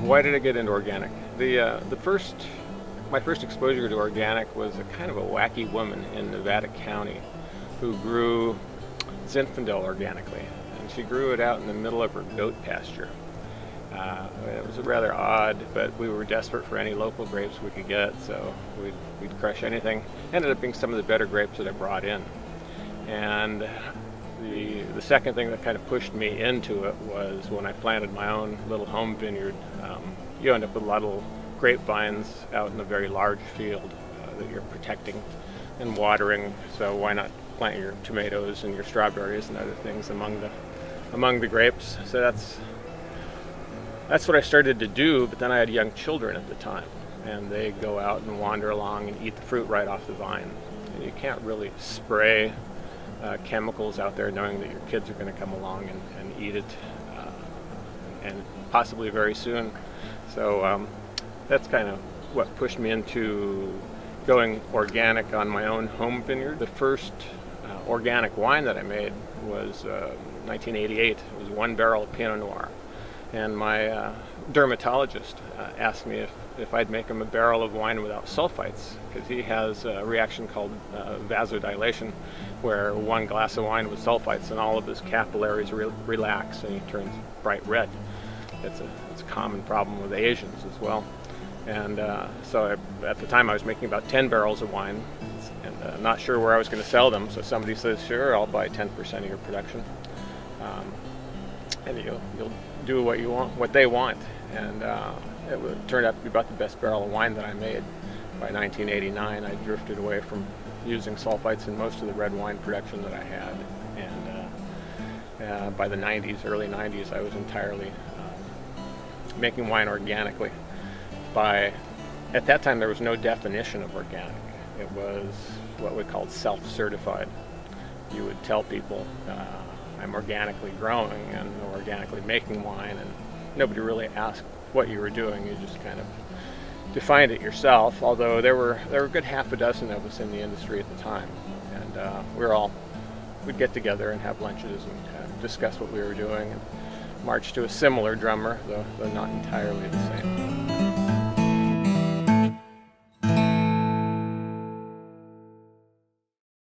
Why did I get into organic? My first exposure to organic was a kind of a wacky woman in Nevada County who grew Zinfandel organically, and she grew it out in the middle of her goat pasture. It was rather odd, but we were desperate for any local grapes we could get, so we'd crush anything. Ended up being some of the better grapes that I brought in. And the second thing that kind of pushed me into it was when I planted my own little home vineyard. You end up with a lot of little grapevines out in a very large field that you're protecting and watering, so why not plant your tomatoes and your strawberries and other things among the grapes. So that's what I started to do, but then I had young children at the time, and they go out and wander along and eat the fruit right off the vine. And you can't really spray chemicals out there knowing that your kids are going to come along and eat it, and possibly very soon. So that's kind of what pushed me into going organic on my own home vineyard. The first organic wine that I made was 1988. It was 1 barrel of Pinot Noir. And my dermatologist asked me if I'd make him a barrel of wine without sulfites, because he has a reaction called vasodilation, where 1 glass of wine with sulfites and all of his capillaries relax and he turns bright red. It's a common problem with Asians as well. And so at the time I was making about 10 barrels of wine, and not sure where I was going to sell them, so somebody says, sure, I'll buy 10% of your production. And you'll do what they want. And it turned out to be about the best barrel of wine that I made. By 1989, I drifted away from using sulfites in most of the red wine production that I had. And by the 90s, early 90s, I was entirely making wine organically. At that time, there was no definition of organic. It was what we called self-certified. You would tell people, I'm organically growing and organically making wine, and nobody really asked what you were doing. You just kind of defined it yourself, although there were a good half a dozen of us in the industry at the time, and we'd get together and have lunches and kind of discuss what we were doing and march to a similar drummer, though not entirely the same.